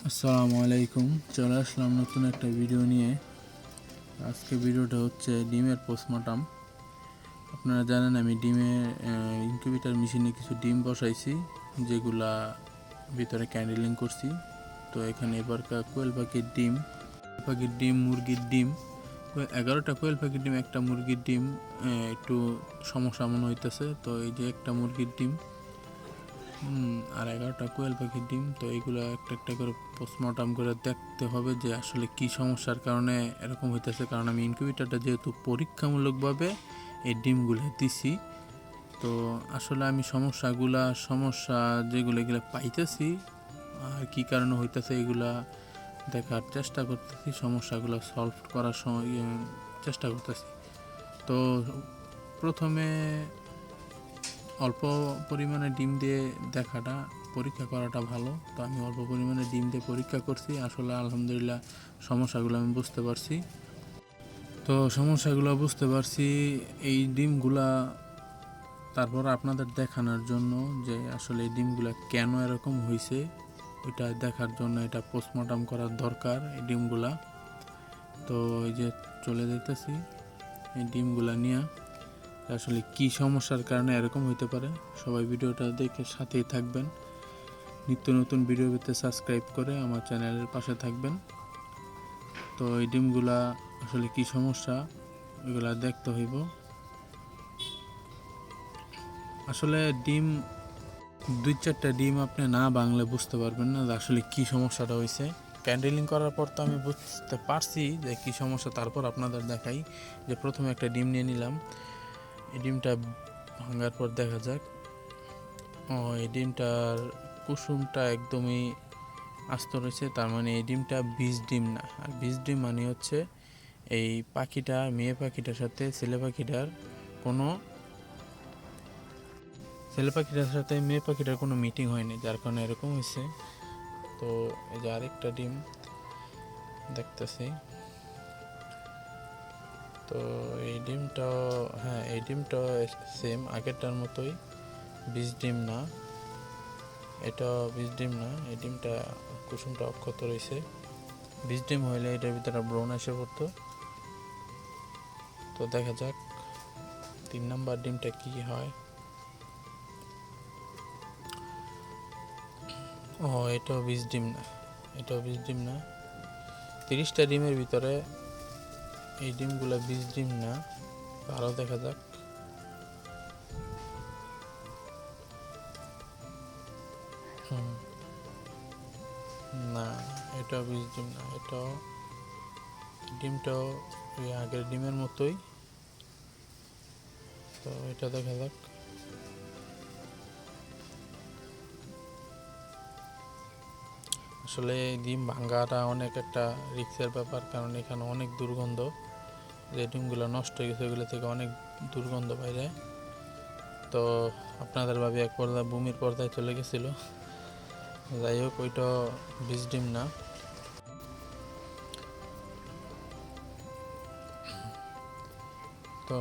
আসসালামু আলাইকুম। চলে আসলাম নতুন একটা ভিডিও নিয়ে। আজকে ভিডিওটা হচ্ছে ডিমের পোস্টমর্টম। আপনারা জানেন আমি ইনকিউবেটর মেশিনে কিছু ডিম বসাইছি, যেগুলা ভিতরে ক্যান্ডেলিং করছি। তো এখানে এবারকার কোয়েল পাখির ডিম মুরগির ডিম 11টা কোয়েল পাখির ডিম, একটা মুরগির ডিম একটু সমস্যা মনে হইতেছে। তো এই যে একটা মুরগির ডিম আর 11টা কোয়েল পাখির ডিম, তো এইগুলো একটা একটা করে পোস্টমর্টম করে দেখতে হবে যে আসলে কি সমস্যার কারণে এরকম হইতেছে। কারণ আমি ইনকিউবেটরটা যেহেতু পরীক্ষামূলকভাবে এই ডিমগুলো দিছি, তো আসলে আমি সমস্যা যেগুলো এগুলো পাইতেছি আর কি কারণে হইতেছে এগুলা দেখার চেষ্টা করতেছি, সমস্যাগুলো সলভ করার চেষ্টা করতেছি। তো প্রথমে অল্প পরিমাণে ডিম দিয়ে পরীক্ষা করাটা ভালো। তো আমি অল্প পরিমাণে ডিম দিয়ে পরীক্ষা করছি, আসলে আলহামদুলিল্লাহ সমস্যাগুলো আমি বুঝতে পারছি। এই ডিমগুলা তারপর আপনাদের দেখানোর জন্য যে আসলে এই ডিমগুলা কেন এরকম হয়েছে ওইটা দেখার জন্য এটা পোস্টমর্টম করার দরকার এই ডিমগুলা। তো এই যে চলে যেতেছি এই ডিমগুলা নিয়ে, আসলে কি সমস্যার কারণে এরকম হইতে পারে। সবাই ভিডিওটা দেখে সাথেই থাকবেন। নিত্য নতুন ভিডিও পেতে সাবস্ক্রাইব করে আমার চ্যানেলের পাশে থাকবেন। তো এই ডিমগুলা আসলে কি সমস্যা এগুলা দেখতে হইব। আসলে ডিম 2-4টা ডিম আপনি না ভাঙলে বুঝতে পারবেন না যে আসলে কি সমস্যাটা হয়েছে। ক্যান্ডেলিং করার পর তো আমি বুঝতে পারছি যে কি সমস্যা। তারপর আপনাদের দেখাই যে প্রথমে একটা ডিম নিয়ে নিলাম। এই ডিমটা ভাঙার পর দেখা যাক, এই ডিমটার কুসুমটা একদমই আস্ত রয়েছে। তার মানে এই ডিমটা বীজ ডিম না। আর বীজ ডিম মানে হচ্ছে এই মেয়ে পাখিটার সাথে ছেলে পাখিটার কোনো মিটিং হয়নি, যার কারণে এরকম হয়েছে। তো এই যে আরেকটা ডিম দেখতেছি। তো এই ডিমটাও সেম আগেরটার মতোই, বীজ ডিম না, এটা বীজ ডিম না। এই ডিমটা কুসুমটা অক্ষত রয়েছে। বীজ ডিম হইলে এটার ভিতরে ব্রণ এসে পড়তো। তো দেখা যাক 3 নাম্বার ডিমটা কি হয়। এটাও বীজ ডিম না। 30টা ডিমের ভিতরে এই ডিমগুলো বীজ ডিম না। আরও দেখা যাক। না, এটাও বীজ ডিম না। ডিমটাও ওই আগের ডিমের মতোই। তো এটা দেখা যাক। আসলে ডিম ভাঙ্গাটা অনেক একটা রিস্কের ব্যাপার, কারণ এখানে অনেক দুর্গন্ধ। যে ডিমগুলো নষ্ট হয়ে গেছে ওগুলো থেকে অনেক দুর্গন্ধ বাইরে। তো আপনাদের ভাবে এক পর্যায়ে বমির পর্দায় চলে গেছিল। যাই হোক, ওইটা বীজ ডিম না। তো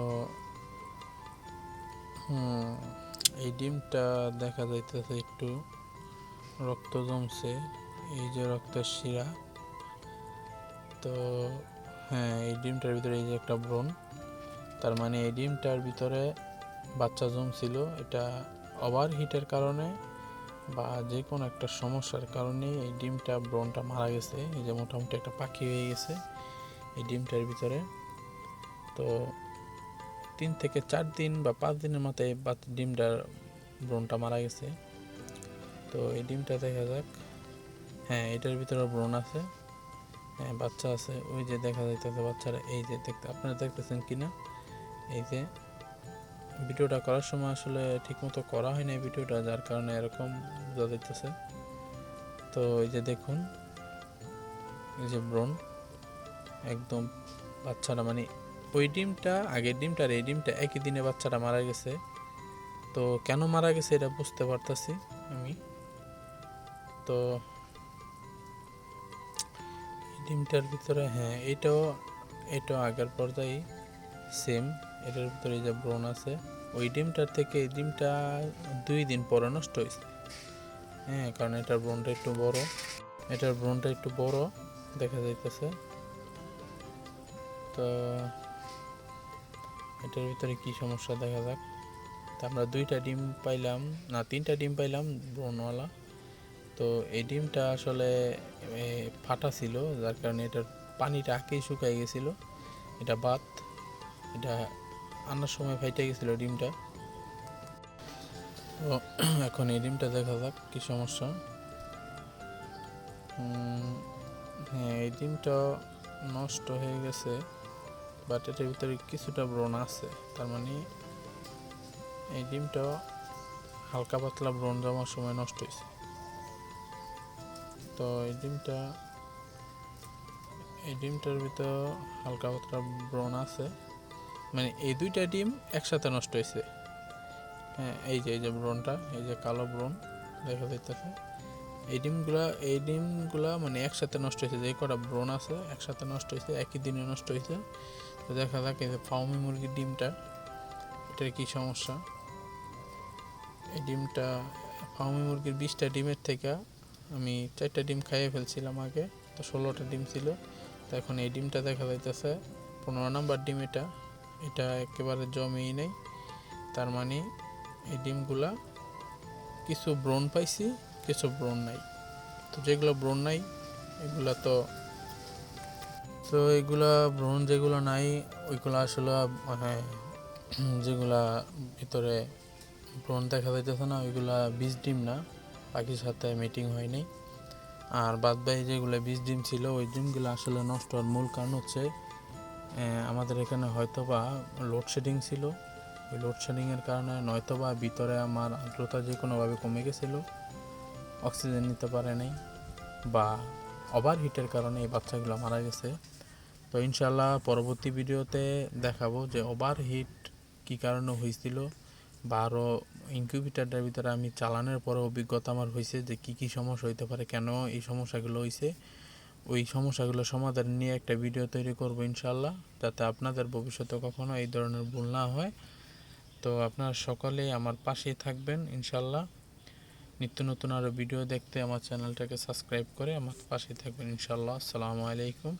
এই ডিমটা দেখা যাইতেছে একটু রক্ত জমছে, এই যে রক্তের শিরা। তো এই ডিমটার ভিতরে এই যে একটা ব্রণ, তার মানে এই ডিমটার ভিতরে বাচ্চা জমছিল। এটা ওভারহিটের কারণে বা যে কোনো একটা সমস্যার কারণে এই ব্রণটা মারা গেছে। এই যে মোটামুটি একটা পাখি হয়ে গেছে এই ডিমটার ভিতরে। তো 3 থেকে 4 দিন বা 5 দিনের মাথায় ডিমটার ব্রণটা মারা গেছে। তো এই ডিমটা দেখা যাক। এটার ভিতরে ব্রণ আছে, বাচ্চা আছে। ওই যে দেখা যাইতেছে বাচ্চারা, এই যে আপনারা দেখতেছেন কিনা। এই যে ভিডিওটা করার সময় আসলে ঠিকমতো করা হয় না ভিডিওটা, যার কারণে এরকম বোঝা যাইতেছে। তো এই যে দেখুন, এই যে ব্রণ একদম বাচ্চাটা, মানে ওই ডিমটা আগের ডিমটা আর এই ডিমটা একই দিনে বাচ্চাটা মারা গেছে। তো কেন মারা গেছে এটা বুঝতে পারতাছি আমি। তো ডিমটার ভিতরে এটাও আগের পর্যায়ে সেম। এটার ভিতরে যে ব্রণ আছে, ওই ডিমটার থেকে এই ডিমটা 2 দিন পরে নষ্ট হয়েছে। কারণ এটার ব্রণটা একটু বড়। এটার ব্রনটা একটু বড় দেখা যাইতেছে। তো এটার ভিতরে কি সমস্যা দেখা যাক। তো আমরা 2টা ডিম পাইলাম, না 3টা ডিম পাইলাম ব্রনওয়ালা। তো এই ডিমটা আসলে ফাটা ছিল, যার কারণে এটার পানিটা আঁকেই শুকাই গেছিল। এটা বাত, এটা আনার সময় ফাইটে গেছিল ডিমটা। তো এখন এই ডিমটা দেখা যাক কি সমস্যা। হ্যাঁ, এই ডিমটা নষ্ট হয়ে গেছে, বাট এটার ভিতরে কিছুটা ব্রণ আছে। তার মানে এই ডিমটা হালকা পাতলা ব্রণ জমার সময় নষ্ট হয়েছে। তো এই ডিমটার ভিতর হালকা পাতলা ব্রণ আছে, মানে এই 2টা ডিম একসাথে নষ্ট হয়েছে। হ্যাঁ, এই যে ব্রণটা, এই যে কালো ব্রণ দেখা যাইতেছে। এই ডিমগুলা মানে একসাথে নষ্ট হয়েছে, যে কটা ব্রণ আছে একসাথে নষ্ট হয়েছে, একই দিনে নষ্ট হয়েছে। তো দেখা যাক এই যে ফার্মি মুরগির ডিমটা, এটার কি সমস্যা। এই ডিমটা ফার্মি মুরগির 20টা ডিমের থেকে আমি 4টা ডিম খাইয়ে ফেলছিলাম আগে, তো 16টা ডিম ছিল। তো এখন এই ডিমটা দেখা যাইতেছে 15 নাম্বার ডিম। এটা একেবারে জমেই নেই। তার মানে এই ডিমগুলা কিছু ব্রণ পাইছি, কিছু ব্রণ নাই। তো যেগুলো ব্রণ নাই এগুলা এগুলা ব্রণ যেগুলো নাই ওইগুলো আসলে যেগুলা ভিতরে ব্রণ দেখা যাইতেছে না, ওইগুলা বীজ ডিম না, পাখির সাথে মিটিং হয়নি। আর বাদ বাকি যেগুলো বীজ ডিম ছিল, ওই ডিমগুলো আসলে নষ্ট হওয়ার মূল কারণ হচ্ছে আমাদের এখানে হয়তোবা লোডশেডিং ছিল। ওই লোডশেডিংয়ের কারণে নয়তোবা ভিতরে আমার আর্দ্রতা যে কোনোভাবে কমে গেছিলো, অক্সিজেন নিতে পারে নাই, বা ওভারহিটের কারণে এই বাচ্চাগুলো মারা গেছে। তো ইনশাল্লাহ পরবর্তী ভিডিওতে দেখাবো যে ওভারহিট কী কারণে হয়েছিল, বা আরও ইনকিউবেটারটার ভিতরে আমি চালানোর পরে অভিজ্ঞতা আমার হয়েছে যে কী সমস্যা হইতে পারে, কেন এই সমস্যাগুলো হয়েছে। ওই সমস্যাগুলো সমাধান নিয়ে একটা ভিডিও তৈরি করবো ইনশাল্লাহ, যাতে আপনাদের ভবিষ্যতে কখনো এই ধরনের ভুল না হয়। তো আপনারা সকলেই আমার পাশেই থাকবেন ইনশাল্লাহ। নিত্য নতুন আরও ভিডিও দেখতে আমার চ্যানেলটাকে সাবস্ক্রাইব করে আমার পাশেই থাকবেন ইনশাল্লাহ। আসসালামু আলাইকুম।